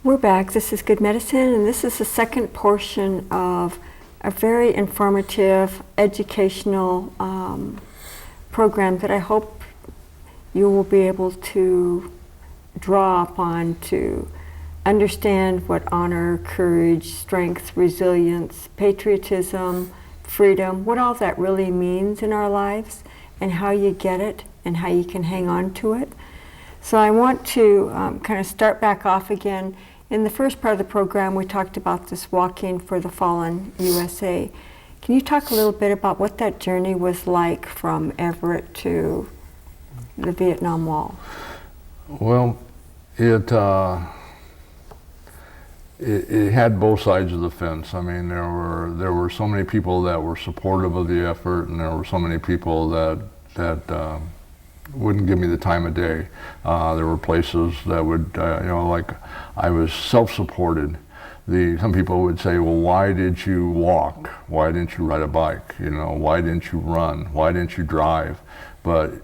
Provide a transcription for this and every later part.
We're back. This is Good Medicine, and this is the second portion of a very informative, educational program that I hope you will be able to draw upon to understand what honor, courage, strength, resilience, patriotism, freedom, what all that really means in our lives, and how you get it, and how you can hang on to it. So I want to kind of start back off again. In the first part of the program, we talked about this Walking for the Fallen USA. Can you talk a little bit about what that journey was like from Everett to the Vietnam Wall? Well, it had both sides of the fence. I mean, there were so many people that were supportive of the effort, and there were so many people that wouldn't give me the time of day. There were places that would, like I was self-supported. Some people would say, well, why did you walk? Why didn't you ride a bike? Why didn't you run? Why didn't you drive? But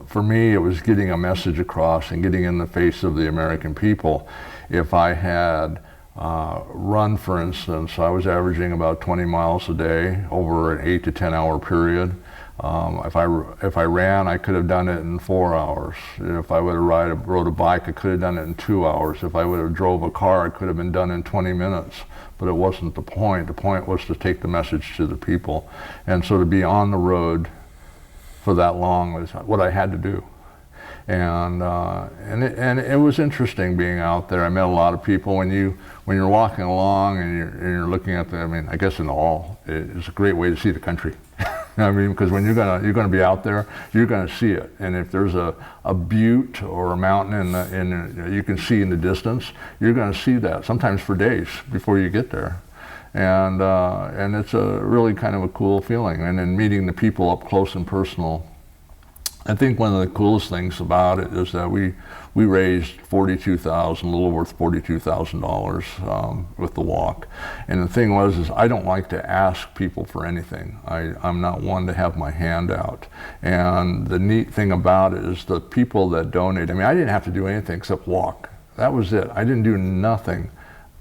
for me, it was getting a message across and getting in the face of the American people. If I had run, for instance, I was averaging about 20 miles a day over an 8 to 10 hour period. If I ran, I could have done it in 4 hours. If I would have rode a bike, I could have done it in 2 hours. If I would have drove a car, it could have been done in 20 minutes. But it wasn't the point. The point was to take the message to the people. And so to be on the road for that long was what I had to do. And it was interesting being out there. I met a lot of people. When you're walking along and you're looking at I guess in all, it's a great way to see the country. Because when you're gonna be out there, you're gonna see it. And if there's a butte or a mountain you can see in the distance, you're gonna see that sometimes for days before you get there. And it's a really kind of a cool feeling. And then meeting the people up close and personal. I think one of the coolest things about it is that we raised a little over $42,000 with the walk. And the thing is I don't like to ask people for anything. I'm not one to have my hand out. And the neat thing about it is the people that donate, I didn't have to do anything except walk. That was it. I didn't do nothing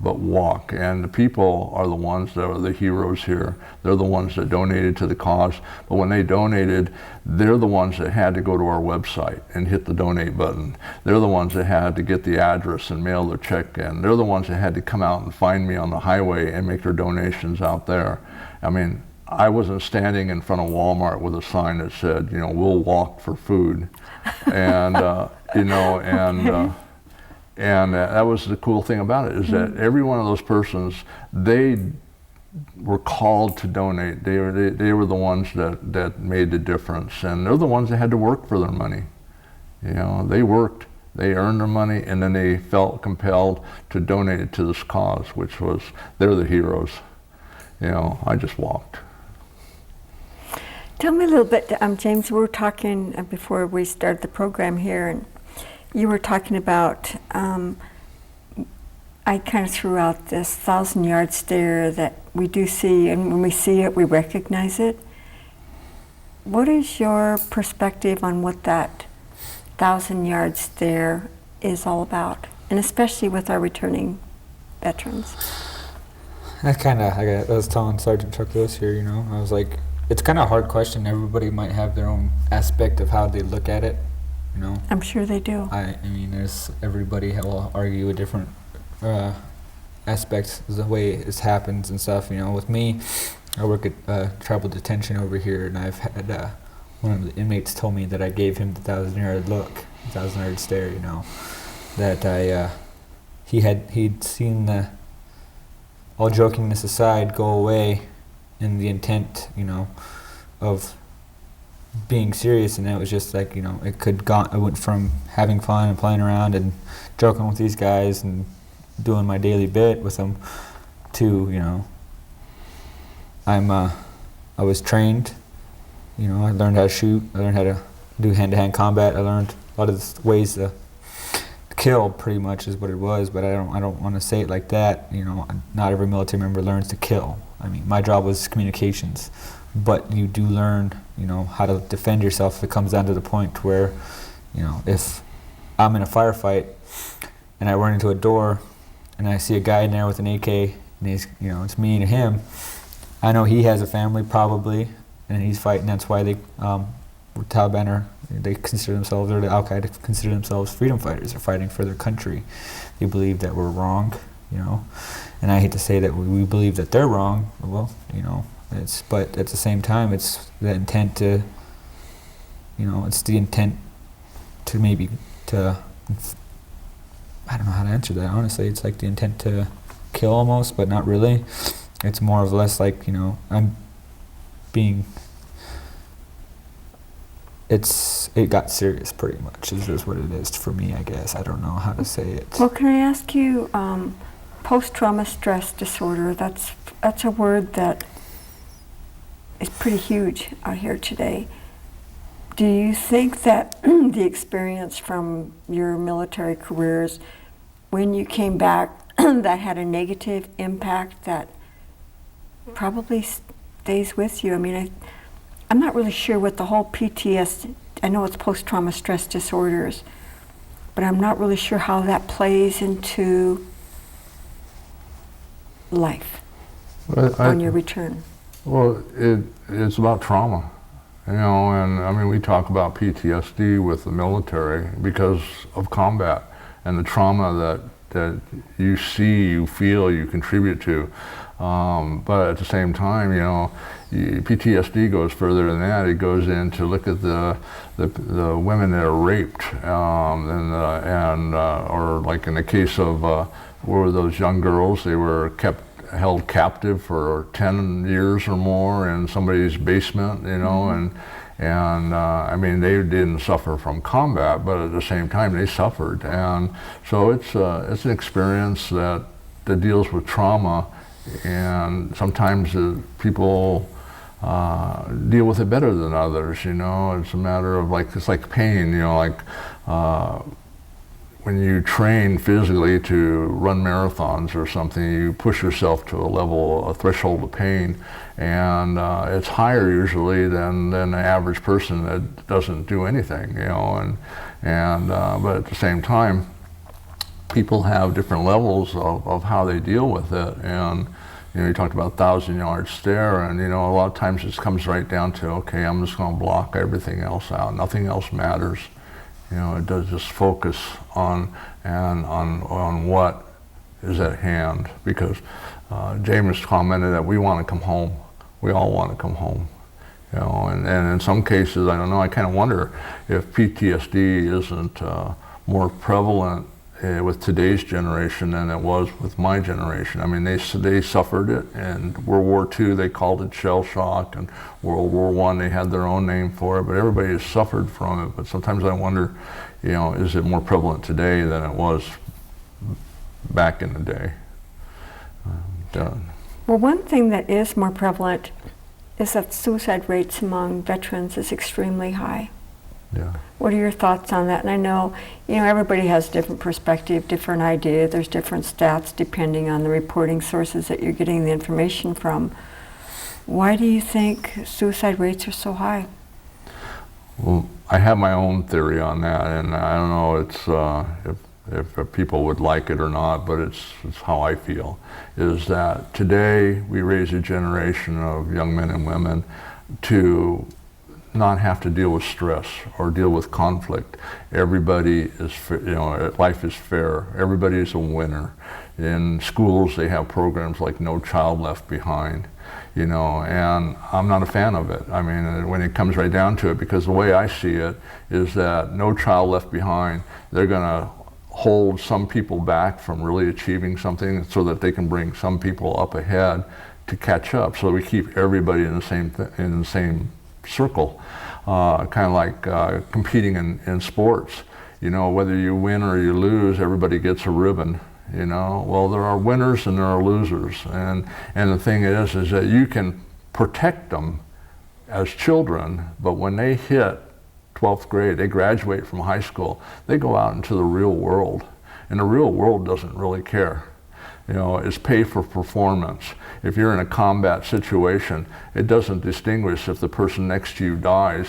but walk. And the people are the ones that are the heroes here. They're the ones that donated to the cause. But when they donated, they're the ones that had to go to our website and hit the donate button. They're the ones that had to get the address and mail their check in. They're the ones that had to come out and find me on the highway and make their donations out there. I wasn't standing in front of Walmart with a sign that said, we'll walk for food. And, And that was the cool thing about it, is that every one of those persons, they were called to donate. They were the ones that made the difference. And they're the ones that had to work for their money. They worked, they earned their money, and then they felt compelled to donate it to this cause, which was, they're the heroes. I just walked. Tell me a little bit, James, we were talking before we started the program here, and you were talking about, I kind of threw out this 1,000-yard stare that we do see, and when we see it, we recognize it. What is your perspective on what that 1,000-yard stare is all about, and especially with our returning veterans? I was telling Sergeant Chuck Lewis here, I was like, it's kind of a hard question. Everybody might have their own aspect of how they look at it. I'm sure they do. Everybody will argue a different aspects of the way this happens and stuff. With me, I work at tribal detention over here, and I've had one of the inmates told me that I gave him the 1,000-yard look, 1,000-yard stare. That he'd seen the, all jokingness aside, go away in the intent, of being serious, and it was just like, I went from having fun and playing around and joking with these guys and doing my daily bit with them to, I was trained, I learned how to shoot, I learned how to do hand-to-hand combat, I learned a lot of ways to kill, pretty much is what it was, but I don't want to say it like that. Not every military member learns to kill. My job was communications. But you do learn, how to defend yourself if it comes down to the point where, if I'm in a firefight and I run into a door and I see a guy in there with an AK, and he's, you know, it's me and him. I know he has a family probably, and he's fighting. That's why they, Taliban are, they consider themselves, or the Al Qaeda consider themselves freedom fighters. They're fighting for their country. They believe that we're wrong, you know. And I hate to say that we believe that they're wrong. Well, you know, but at the same time, it's the intent to, you know, it's the intent to maybe to, I don't know how to answer that, honestly. It's like the intent to kill almost, but not really. It's more or less like, you know, it got serious pretty much, is just what it is for me, I guess. I don't know how to say it. Well, can I ask you, post-trauma stress disorder, that's a word that is pretty huge out here today. Do you think that the experience from your military careers, when you came back, that had a negative impact that probably stays with you? I mean, I'm not really sure what the whole PTSD, I know it's post-trauma stress disorders, but I'm not really sure how that plays into life on your return. Well, it's about trauma, you know, and I mean, we talk about PTSD with the military because of combat and the trauma that you see, you feel, you contribute to. But at the same time, you know, PTSD goes further than that. It goes in to look at the women that are raped, or like in the case of where those young girls, they were held captive for 10 years or more in somebody's basement, you know, and I mean, they didn't suffer from combat, but at the same time, they suffered. And so it's an experience that deals with trauma, and sometimes people deal with it better than others, you know. It's a matter of like, it's like pain, you know, like when you train physically to run marathons or something, you push yourself to a threshold of pain, and it's higher usually than the average person that doesn't do anything, you know. But at the same time, people have different levels of how they deal with it. And you know, you talked about 1,000-yard stare, and you know, a lot of times it comes right down to, okay, I'm just going to block everything else out. Nothing else matters. You know, it does just focus on what is at hand. Because James commented that we want to come home. We all want to come home. You know, and in some cases, I don't know, I kind of wonder if PTSD isn't more prevalent with today's generation than it was with my generation. I mean, they suffered it, and World War II, they called it shell shock, and World War I, they had their own name for it, but everybody has suffered from it. But sometimes I wonder, you know, is it more prevalent today than it was back in the day? Well, one thing that is more prevalent is that suicide rates among veterans is extremely high. Yeah. What are your thoughts on that? And I know, you know, everybody has a different perspective, different idea. There's different stats depending on the reporting sources that you're getting the information from. Why do you think suicide rates are so high? Well, I have my own theory on that, and I don't know if people would like it or not, but it's how I feel, is that today we raise a generation of young men and women to not have to deal with stress or deal with conflict. Everybody is, you know, life is fair. Everybody is a winner. In schools, they have programs like No Child Left Behind, you know, and I'm not a fan of it. I mean, when it comes right down to it, because the way I see it is that No Child Left Behind, they're gonna hold some people back from really achieving something so that they can bring some people up ahead to catch up. So we keep everybody in the same circle, kind of like competing in sports. You know, whether you win or you lose, everybody gets a ribbon. You know, well, there are winners and there are losers, and the thing is that you can protect them as children, but when they hit 12th grade, they graduate from high school, they go out into the real world, and the real world doesn't really care. You know, it's pay for performance. If you're in a combat situation, it doesn't distinguish if the person next to you dies.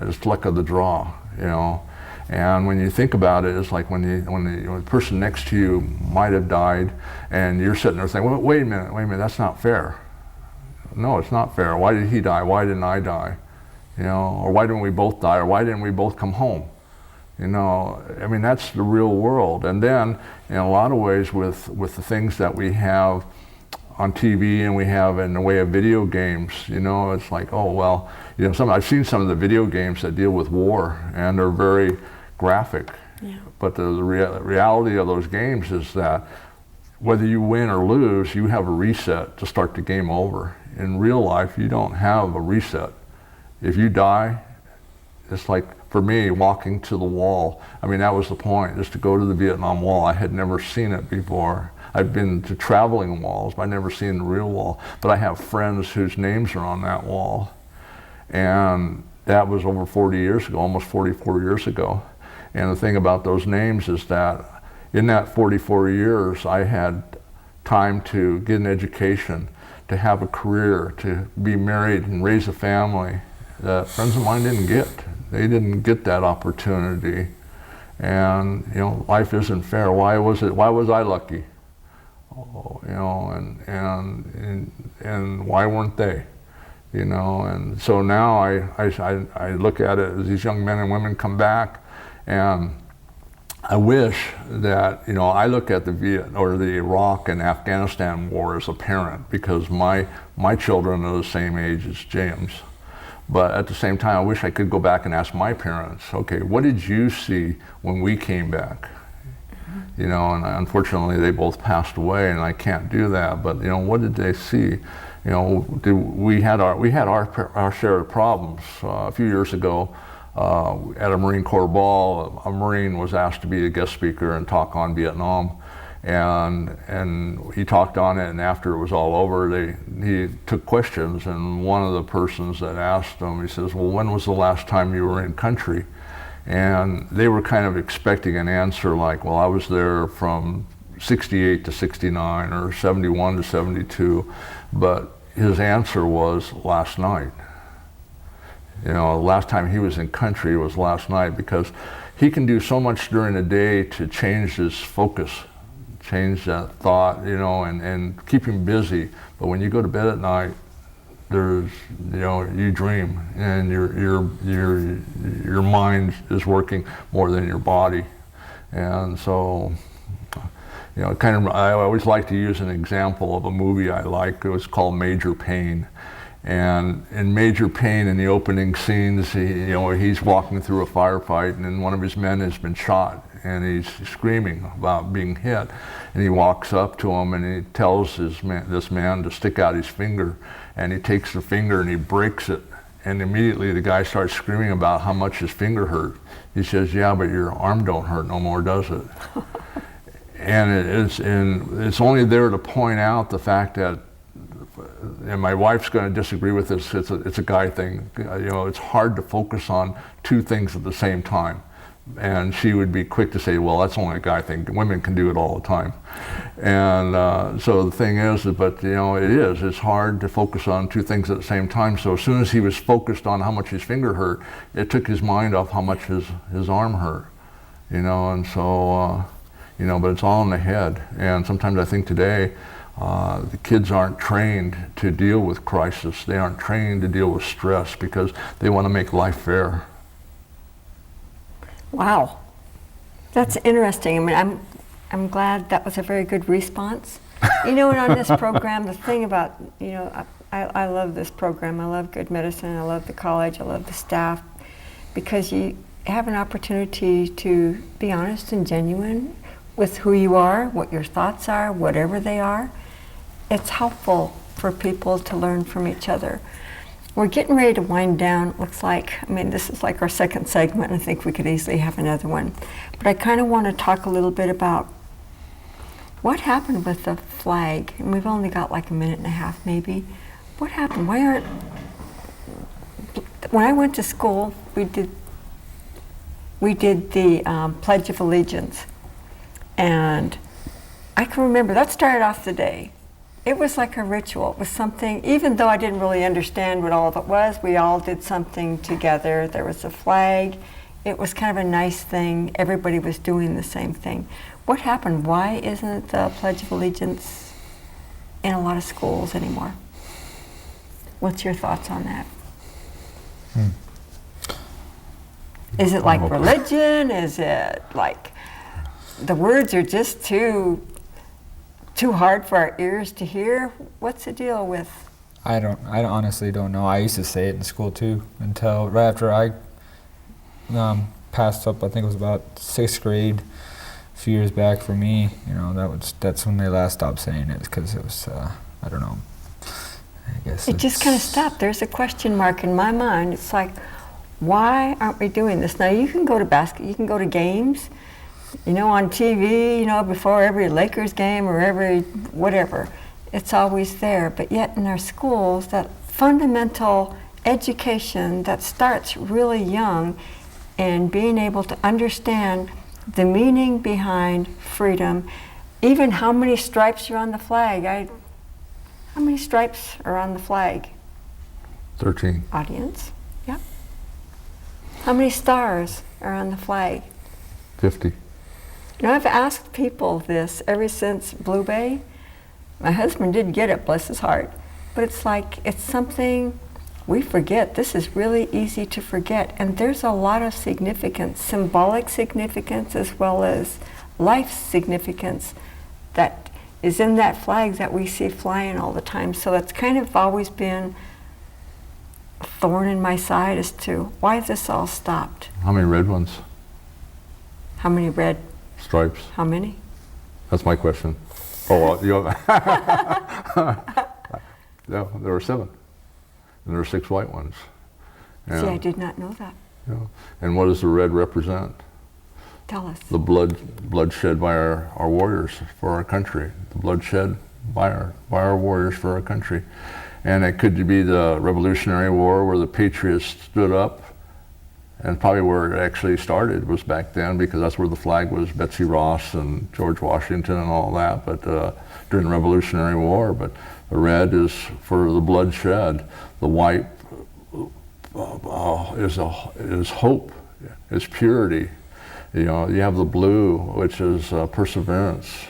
It's luck of the draw, you know. And when you think about it, it's like when the person next to you might have died, and you're sitting there saying, well, wait a minute, that's not fair. No, it's not fair. Why did he die? Why didn't I die? You know, or why didn't we both die? Or why didn't we both come home? You know, I mean, that's the real world. And then, in a lot of ways, with the things that we have on TV and we have in the way of video games, you know, it's like, oh, well, you know, I've seen some of the video games that deal with war, and they're very graphic. Yeah. But the reality of those games is that whether you win or lose, you have a reset to start the game over. In real life, you don't have a reset. If you die, it's like, for me, walking to the wall. I mean, that was the point, just to go to the Vietnam Wall. I had never seen it before. I've been to traveling walls, but I've never seen the real wall. But I have friends whose names are on that wall. And that was over 40 years ago, almost 44 years ago. And the thing about those names is that in that 44 years, I had time to get an education, to have a career, to be married and raise a family that friends of mine didn't get. They didn't get that opportunity. And, you know, life isn't fair. Why was I lucky? Oh, you know, and why weren't they? You know, and so now I look at it as these young men and women come back, and I wish that, you know, I look at the Iraq and Afghanistan war as a parent, because my children are the same age as James. But at the same time, I wish I could go back and ask my parents, okay, what did you see when we came back? You know, and unfortunately they both passed away, and I can't do that. But, you know, what did they see? You know, we had our share of problems. A few years ago, at a Marine Corps ball, a Marine was asked to be a guest speaker and talk on Vietnam. And he talked on it, and after it was all over, he took questions, and one of the persons that asked him, he says, well, when was the last time you were in country? And they were kind of expecting an answer like, well, I was there from 68 to 69 or 71 to 72, but his answer was last night. You know, the last time he was in country was last night, because he can do so much during the day to change his focus, change that thought, you know, and keep him busy. But when you go to bed at night, there's, you know, you dream, and your mind is working more than your body. And so, you know, I always like to use an example of a movie I like. It was called Major Payne. And in Major Payne, in the opening scenes, he's walking through a firefight, and then one of his men has been shot, and he's screaming about being hit. And he walks up to him, and he tells this man to stick out his finger, and he takes the finger and he breaks it. And immediately the guy starts screaming about how much his finger hurt. He says, yeah, but your arm don't hurt no more, does it? And it's only there to point out the fact that, and my wife's going to disagree with this, it's a guy thing. You know, it's hard to focus on two things at the same time. And she would be quick to say, well, that's only a guy thing. Women can do it all the time. And so the thing is, but you know, it's hard to focus on two things at the same time. So as soon as he was focused on how much his finger hurt, it took his mind off how much his arm hurt. You know, and so, you know, but it's all in the head. And sometimes I think today, the kids aren't trained to deal with crisis. They aren't trained to deal with stress, because they want to make life fair. Wow, that's interesting. I mean, I'm glad that was a very good response. You know, and on this program, the thing about, you know, I love this program. I love Good Medicine. I love the college. I love the staff, because you have an opportunity to be honest and genuine with who you are, what your thoughts are, whatever they are. It's helpful for people to learn from each other. We're getting ready to wind down, looks like. I mean, this is like our second segment. I think we could easily have another one. But I kind of want to talk a little bit about what happened with the flag. And we've only got like a minute and a half, maybe. What happened? When I went to school, we did the Pledge of Allegiance. And I can remember, that started off the day. It was like a ritual. It was something, even though I didn't really understand what all of it was, we all did something together. There was a flag, it was kind of a nice thing. Everybody was doing the same thing. What happened? Why isn't the Pledge of Allegiance in a lot of schools anymore? What's your thoughts on that? Is it like religion? Is it like the words are just too hard for our ears to hear? What's the deal with? I honestly don't know. I used to say it in school too until right after I passed up. I think it was about 6th grade, a few years back for me. You know, that's when they last stopped saying it, because it was I don't know. I guess It just kind of stopped. There's a question mark in my mind. It's like, why aren't we doing this? Now you can go to you can go to games, you know, on TV, you know, before every Lakers game or every whatever. It's always there. But yet in our schools, that fundamental education that starts really young, and being able to understand the meaning behind freedom, even how many stripes are on the flag. How many stripes are on the flag? 13. Audience, yeah. How many stars are on the flag? 50. You know, I've asked people this ever since Blue Bay. My husband did get it, bless his heart. But it's like, it's something we forget. This is really easy to forget. And there's a lot of significance, symbolic significance as well as life significance that is in that flag that we see flying all the time. So that's kind of always been a thorn in my side as to why this all stopped. How many red ones? How many red? Stripes. How many? That's my question. Oh, well, you no, there were 7. And there were 6 white ones. And, See, I did not know that. you know, and what does the red represent? Tell us. The blood shed by our warriors for our country. The blood shed by our warriors for our country. And it could be the Revolutionary War where the patriots stood up, and probably where it actually started was back then, because that's where the flag was, Betsy Ross and George Washington and all that, but during the Revolutionary War. But the red is for the blood shed. The white is hope, is purity. You know, you have the blue, which is perseverance.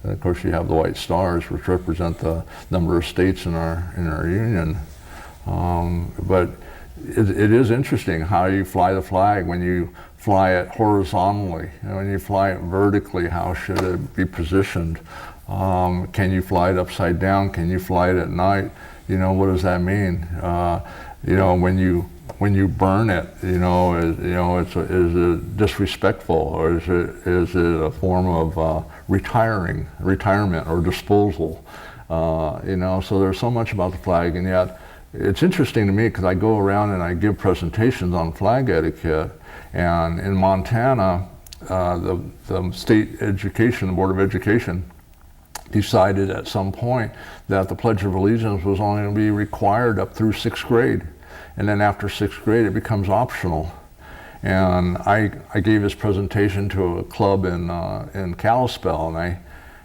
And of course, you have the white stars, which represent the number of states in our union. But it is interesting how you fly the flag. When you fly it horizontally, and when you fly it vertically, how should it be positioned? Can you fly it upside down? Can you fly it at night? You know, what does that mean? You know, when you burn it, you know, is it disrespectful, or is it a form of retirement or disposal? You know, so there's so much about the flag, and yet it's interesting to me because I go around and I give presentations on flag etiquette, and in Montana, the state education, the Board of Education, decided at some point that the Pledge of Allegiance was only going to be required up through 6th grade. And then after 6th grade, it becomes optional. And I gave this presentation to a club in Kalispell,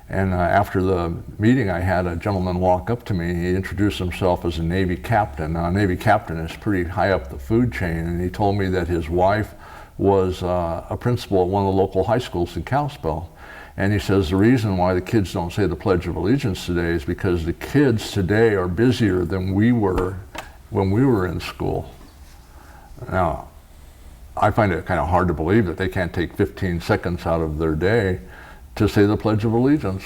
and after the meeting, I had a gentleman walk up to me. He introduced himself as a Navy captain. Now, a Navy captain is pretty high up the food chain, and he told me that his wife was a principal at one of the local high schools in Kalispell. And he says the reason why the kids don't say the Pledge of Allegiance today is because the kids today are busier than we were when we were in school. Now, I find it kind of hard to believe that they can't take 15 seconds out of their day to say the Pledge of Allegiance.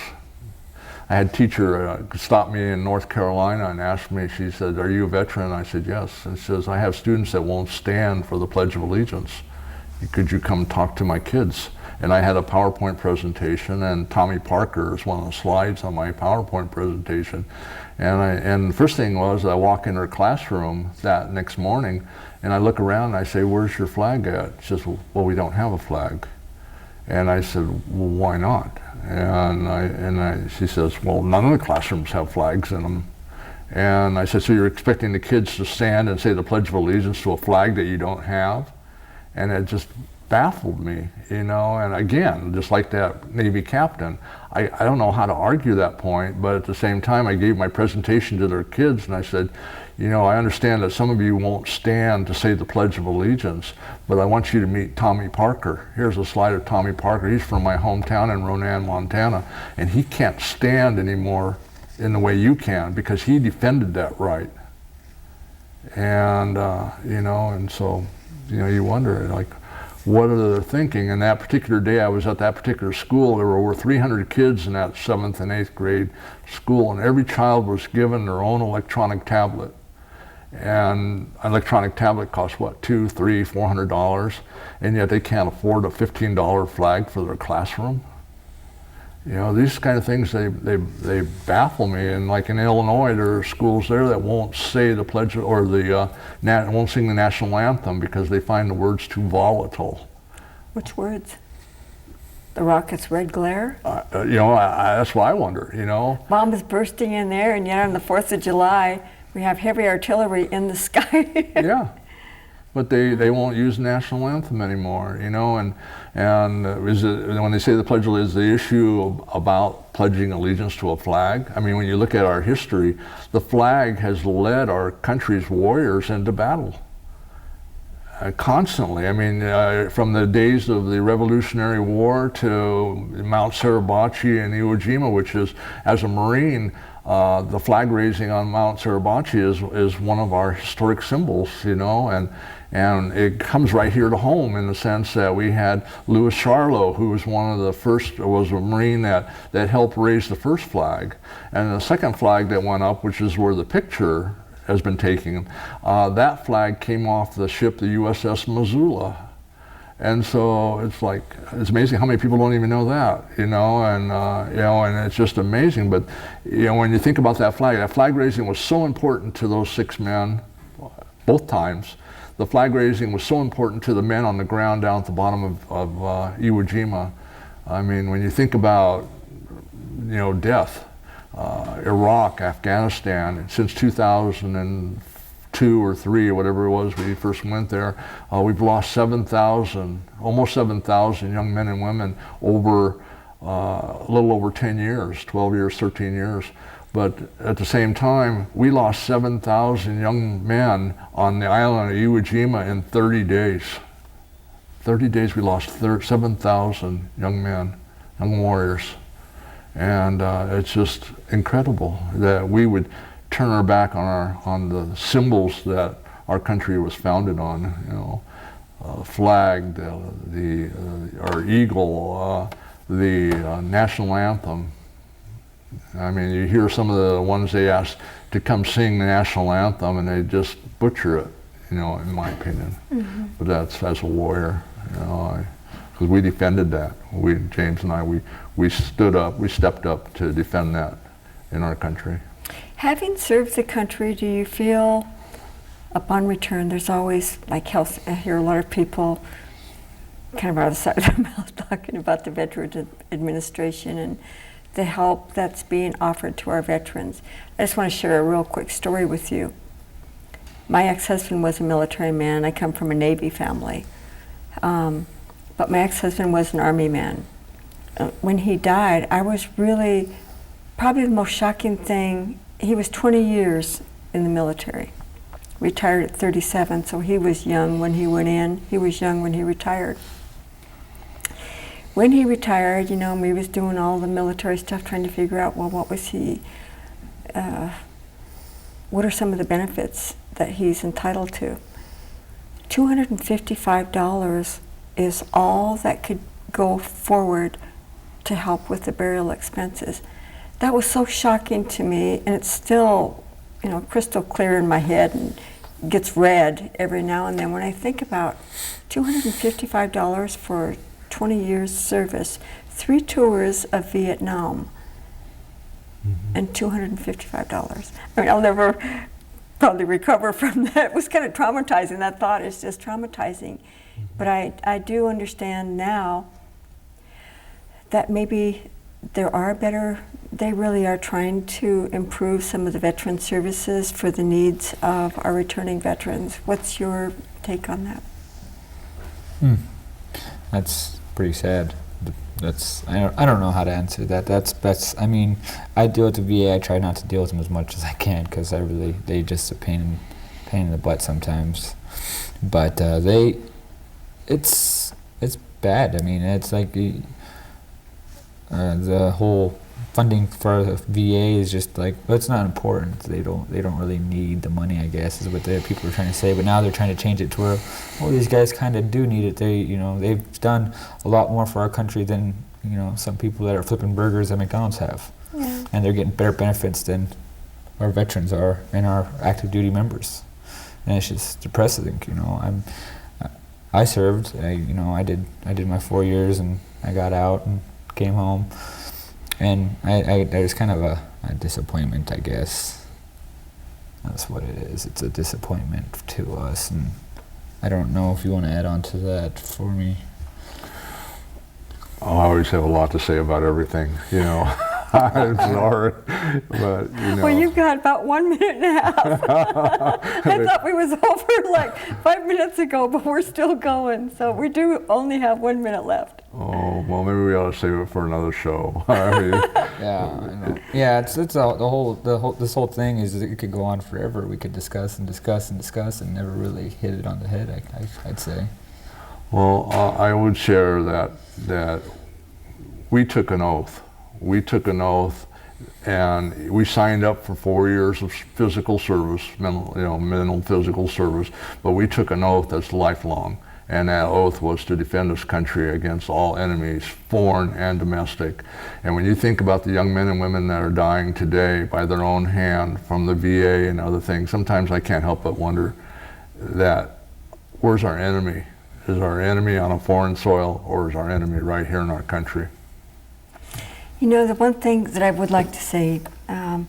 I had a teacher stop me in North Carolina and ask me, she said, "Are you a veteran?" I said, "Yes." And she says, "I have students that won't stand for the Pledge of Allegiance. Could you come talk to my kids?" And I had a PowerPoint presentation, and Tommy Parker is one of the slides on my PowerPoint presentation. And the first thing was, I walk in her classroom that next morning, and I look around and I say, "Where's your flag at?" She says, "Well, we don't have a flag." And I said, "Well, why not?" And she says, "Well, none of the classrooms have flags in them." And I said, "So you're expecting the kids to stand and say the Pledge of Allegiance to a flag that you don't have?" And it just baffled me, you know. And again, just like that Navy captain, I don't know how to argue that point, but at the same time, I gave my presentation to their kids and I said, you know, I understand that some of you won't stand to say the Pledge of Allegiance, but I want you to meet Tommy Parker. Here's a slide of Tommy Parker. He's from my hometown in Ronan, Montana, and he can't stand anymore in the way you can because he defended that right. And, you know, and so, you know, you wonder, like, what are they thinking? And that particular day I was at that particular school, there were over 300 kids in that 7th and 8th grade school, and every child was given their own electronic tablet. And an electronic tablet costs what, $200, $300, $400, and yet they can't afford a $15 flag for their classroom. You know, these kind of things, they baffle me. And like in Illinois, there are schools there that won't say the pledge or won't sing the national anthem because they find the words too volatile. Which words? The rocket's red glare? You know, that's what I wonder, you know. Bombs bursting in there, and yet on the 4th of July, we have heavy artillery in the sky. Yeah, but they won't use the national anthem anymore, you know. And is it, when they say the pledge is the issue about pledging allegiance to a flag? I mean, when you look at our history, the flag has led our country's warriors into battle constantly. I mean, from the days of the Revolutionary War to Mount Suribachi and Iwo Jima, which is, as a Marine, the flag raising on Mount Suribachi is one of our historic symbols, you know, and it comes right here to home in the sense that we had Louis Charlot, who was one of the first, was a Marine that helped raise the first flag. And the second flag that went up, which is where the picture has been taken, that flag came off the ship, the USS Missoula. And so it's like, it's amazing how many people don't even know that, you know, and you know, and it's just amazing. But you know, when you think about that flag raising was so important to those 6 men, both times. The flag raising was so important to the men on the ground down at the bottom of Iwo Jima. I mean, when you think about, you know, death, Iraq, Afghanistan, since 2002 or 3 or whatever it was we first went there, we've lost 7,000, almost 7,000 young men and women over a little over 10 years, 12 years, 13 years. But at the same time, we lost 7,000 young men on the island of Iwo Jima in 30 days. 30 days we lost 7,000 young men, young warriors. And it's just incredible that we would turn our back on the symbols that our country was founded on. You know, flag, our eagle, the national anthem. I mean, you hear some of the ones they ask to come sing the national anthem, and they just butcher it. You know, in my opinion. Mm-hmm. But that's as a warrior, you know, because we defended that. James and I, we stood up, we stepped up to defend that in our country. Having served the country, do you feel upon return, there's always, like health, I hear a lot of people kind of out of the side of their mouth talking about the Veterans Administration and the help that's being offered to our veterans. I just want to share a real quick story with you. My ex-husband was a military man. I come from a Navy family. But my ex-husband was an Army man. When he died, I was really, probably the most shocking thing, he was 20 years in the military. Retired at 37, so he was young when he went in. He was young when he retired. When he retired, you know, we was doing all the military stuff, trying to figure out, well, what was he, what are some of the benefits that he's entitled to? $255 is all that could go forward to help with the burial expenses. That was so shocking to me, and it's still, you know, crystal clear in my head and gets read every now and then when I think about $255 for 20 years service, 3 tours of Vietnam, and $255. I mean, I'll never probably recover from that. It was kind of traumatizing. That thought is just traumatizing. But I do understand now that maybe there are better, they really are trying to improve some of the veteran services for the needs of our returning veterans. What's your take on that? That's pretty sad. That's I don't know how to answer that. That's I mean, I deal with the VA. I try not to deal with them as much as I can because they just a pain in the butt sometimes. But it's bad. I mean, it's like the whole funding for the VA is just like, well, it's not important. They don't really need the money, I guess, is what the people are trying to say. But now they're trying to change it to where, well, these guys kind of do need it. They've done a lot more for our country than some people that are flipping burgers at McDonald's have, and they're getting better benefits than our veterans are and our active duty members. And it's just depressing. I served. I did my 4 years and I got out and came home. And there's kind of a disappointment, I guess. That's what it is. It's a disappointment to us. And I don't know if you want to add on to that for me. I always have a lot to say about everything, I'm sorry, but Well, you've got about 1 minute and a half. I thought we was over like 5 minutes ago, but we're still going. So we do only have 1 minute left. Oh, well, maybe we ought to save it for another show. I mean, yeah, I know. Yeah, this whole thing is it could go on forever. We could discuss and discuss and discuss and never really hit it on the head, I'd say. Well, I would share that we took an oath. We took an oath, and we signed up for 4 years of physical service, mental physical service. But we took an oath that's lifelong, and that oath was to defend this country against all enemies, foreign and domestic. And when you think about the young men and women that are dying today by their own hand from the VA and other things, sometimes I can't help but wonder that where's our enemy? Is our enemy on a foreign soil, or is our enemy right here in our country? The one thing that I would like to say to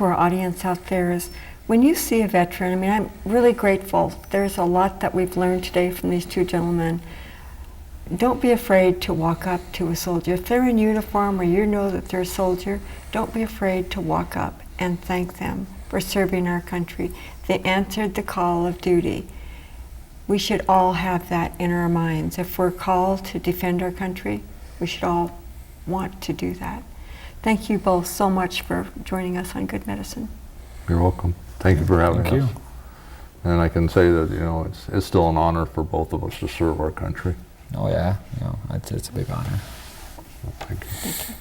our audience out there is, when you see a veteran, I'm really grateful. There's a lot that we've learned today from these two gentlemen. Don't be afraid to walk up to a soldier. If they're in uniform or you know that they're a soldier, don't be afraid to walk up and thank them for serving our country. They answered the call of duty. We should all have that in our minds. If we're called to defend our country, we should all want to do that. Thank you both so much for joining us on Good Medicine. You're welcome. Thank you for having Thank us. you. And I can say that it's still an honor for both of us to serve our country. Oh yeah, it's a big honor. Thank you. Thank you.